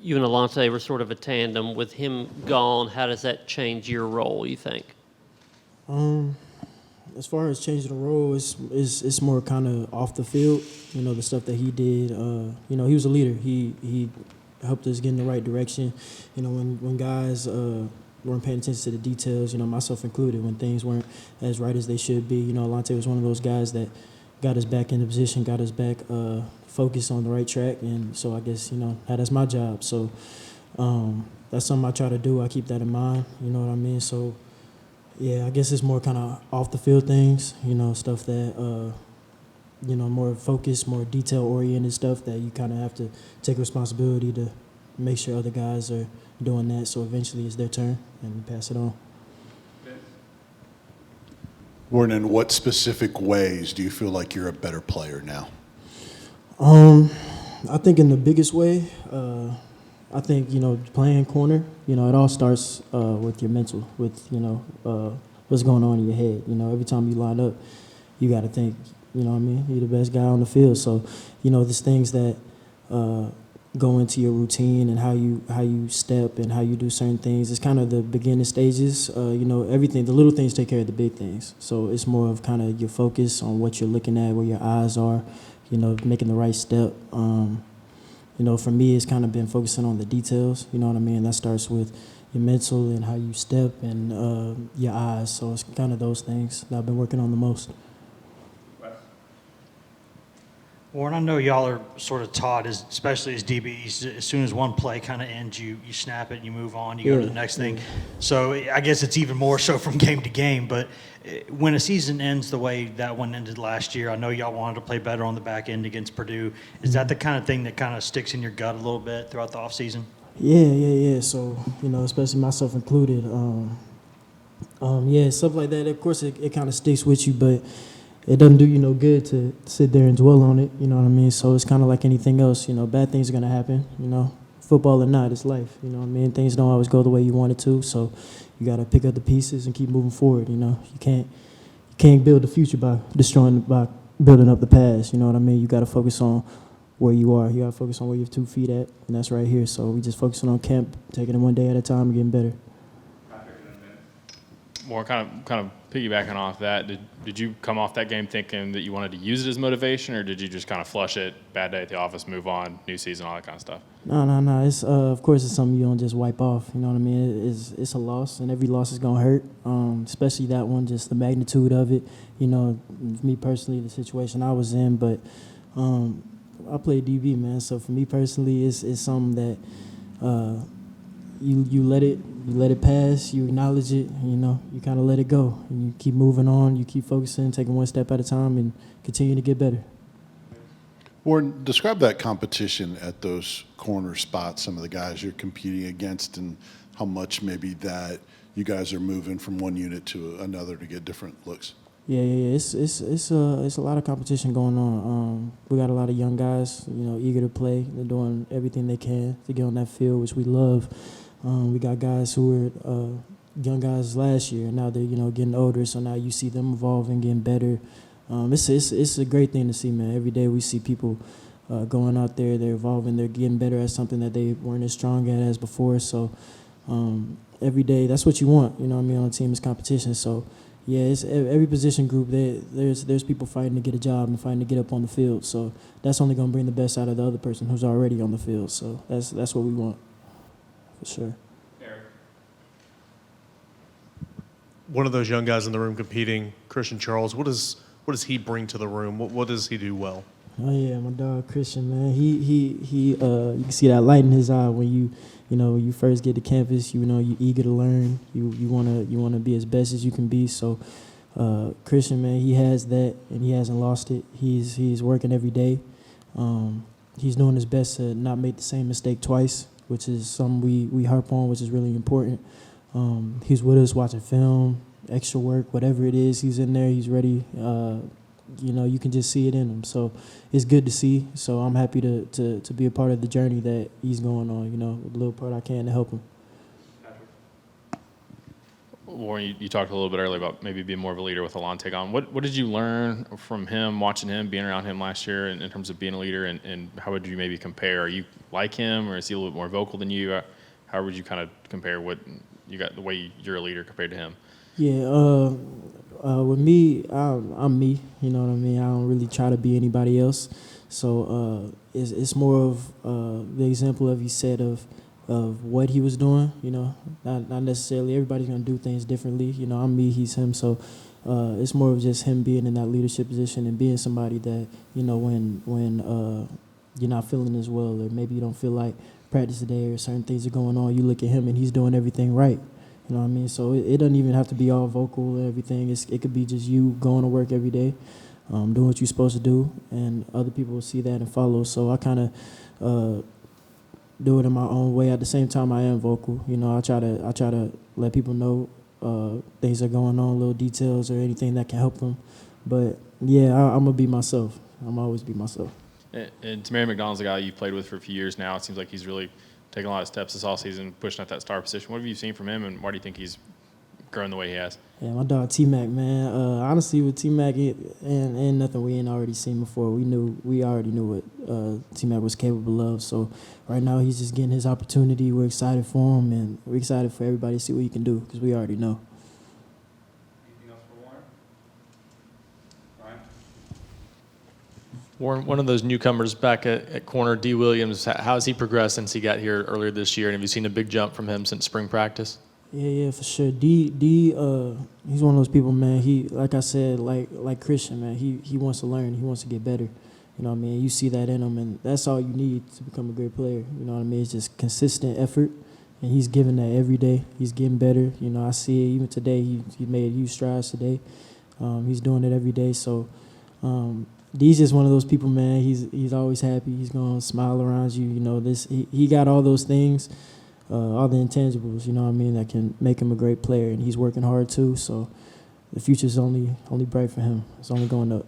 you and Alante were sort of a tandem. With him gone, how does that change your role, you think? As far as changing the role, it's more kind of off the field. You know, the stuff that he did. You know, he was a leader. He helped us get in the right direction. You know, when guys weren't paying attention to the details, you know, myself included, when things weren't as right as they should be. You know, Alante was one of those guys that got us back in the position, got us back focused on the right track. And so I guess, you know, that's my job. So that's something I try to do. I keep that in mind. You know what I mean? So, yeah, I guess it's more kind of off the field things, you know, stuff that, you know, more focused, more detail-oriented stuff that you kind of have to take responsibility to make sure other guys are doing that, so eventually it's their turn and you pass it on. Warren, in what specific ways do you feel like you're a better player now? I think in the biggest way, I think, you know, playing corner, you know, it all starts with your mental, with, you know, what's going on in your head. You know, every time you line up, you got to think, you know what I mean, you're the best guy on the field. So, you know, there's things that go into your routine and how you step and how you do certain things. It's kind of the beginning stages. You know, everything, the little things take care of the big things. So it's more of kind of your focus on what you're looking at, where your eyes are, you know, making the right step. You know, for me, it's kind of been focusing on the details, you know what I mean? That starts with your mental and how you step and your eyes. So it's kind of those things that I've been working on the most. Warren, I know y'all are sort of taught, especially as DBs, as soon as one play kind of ends, you snap it and you move on, you go to the next thing. So I guess it's even more so from game to game. But when a season ends the way that one ended last year, I know y'all wanted to play better on the back end against Purdue. Is that the kind of thing that kind of sticks in your gut a little bit throughout the offseason? Yeah. So, you know, especially myself included. Yeah, stuff like that. Of course, it kind of sticks with you, but it doesn't do you no good to sit there and dwell on it, you know what I mean? So it's kind of like anything else, you know, bad things are going to happen, you know, football or not, it's life, you know what I mean? Things don't always go the way you want it to, so you got to pick up the pieces and keep moving forward, you know? You can't build the future by building up the past, you know what I mean? You got to focus on where you are. You got to focus on where your 2 feet at, and that's right here. So we just focusing on camp, taking it one day at a time and getting better. More kind of piggybacking off that, did you come off that game thinking that you wanted to use it as motivation, or did you just kind of flush it, bad day at the office, move on, new season, all that kind of stuff? No. It's of course it's something you don't just wipe off. You know what I mean? It's a loss, and every loss is gonna hurt. Especially that one, just the magnitude of it. You know, me personally, the situation I was in, but I play DB, man. So for me personally, it's something that you let it pass, you acknowledge it, you know, you kind of let it go, and you keep moving on, you keep focusing, taking one step at a time, and continue to get better. Warren, describe that competition at those corner spots, some of the guys you're competing against, and how much maybe that you guys are moving from one unit to another to get different looks. Yeah. It's a lot of competition going on. We got a lot of young guys, you know, eager to play. They're doing everything they can to get on that field, which we love. We got guys who were young guys last year, and now they're, you know, getting older. So now you see them evolving, getting better. It's a great thing to see, man. Every day we see people going out there, they're evolving, they're getting better at something that they weren't as strong at as before. So every day, that's what you want, you know what I mean, on a team is competition. So yeah, it's every position group. There's people fighting to get a job and fighting to get up on the field. So that's only going to bring the best out of the other person who's already on the field. So that's what we want. For sure. Eric. One of those young guys in the room competing, Christian Charles, what does he bring to the room? What does he do well? Oh yeah, my dog Christian, man. He you can see that light in his eye when you first get to campus. You know, you're eager to learn. You wanna be as best as you can be. So Christian, man, he has that, and he hasn't lost it. He's working every day. He's doing his best to not make the same mistake twice, which is something we harp on, which is really important. He's with us watching film, extra work, whatever it is. He's in there. He's ready. You know, you can just see it in him. So it's good to see. So I'm happy to be a part of the journey that he's going on, you know, a little part I can to help him. Warren, you talked a little bit earlier about maybe being more of a leader with Alontae gone. What did you learn from him, watching him, being around him last year in terms of being a leader, and how would you maybe compare? Are you like him, or is he a little bit more vocal than you? How would you kind of compare what you got, the way you're a leader compared to him? Yeah, with me, I'm me. You know what I mean. I don't really try to be anybody else. So it's more of the example of you said of what he was doing. You know, not necessarily everybody's gonna do things differently. You know, I'm me, he's him. So it's more of just him being in that leadership position and being somebody that, you know, when you're not feeling as well, or maybe you don't feel like practice today, or certain things are going on, you look at him and he's doing everything right. You know what I mean? So it doesn't even have to be all vocal and everything. It could be just you going to work every day, doing what you're supposed to do, and other people will see that and follow. So I kind of do it in my own way. At the same time, I am vocal. You know, I try to let people know things are going on, little details or anything that can help them. But yeah, I'm gonna be myself. I'm always be myself. And Tamari McDonald's a guy you've played with for a few years now. It seems like he's really taking a lot of steps this offseason, pushing at that star position. What have you seen from him, and why do you think he's growing the way he has? Yeah, my dog TMAC, man. Honestly, with TMAC, ain't nothing we ain't already seen before. We already knew what TMAC was capable of. So right now, he's just getting his opportunity. We're excited for him, and we're excited for everybody to see what he can do, because we already know. Anything else for Warren? Ryan? Warren, one of those newcomers back at corner, D. Williams, how has he progressed since he got here earlier this year? And have you seen a big jump from him since spring practice? Yeah, for sure. D, he's one of those people, man. He, like I said, like Christian, man. He wants to learn. He wants to get better. You know what I mean? You see that in him, and that's all you need to become a great player. You know what I mean? It's just consistent effort, and he's giving that every day. He's getting better. You know, I see it. Even today, he made huge strides today. He's doing it every day. So D's just one of those people, man. He's always happy. He's gonna smile around you. You know, he got all those things. All the intangibles, you know what I mean, that can make him a great player, and he's working hard too. So the future's only bright for him. It's only going up.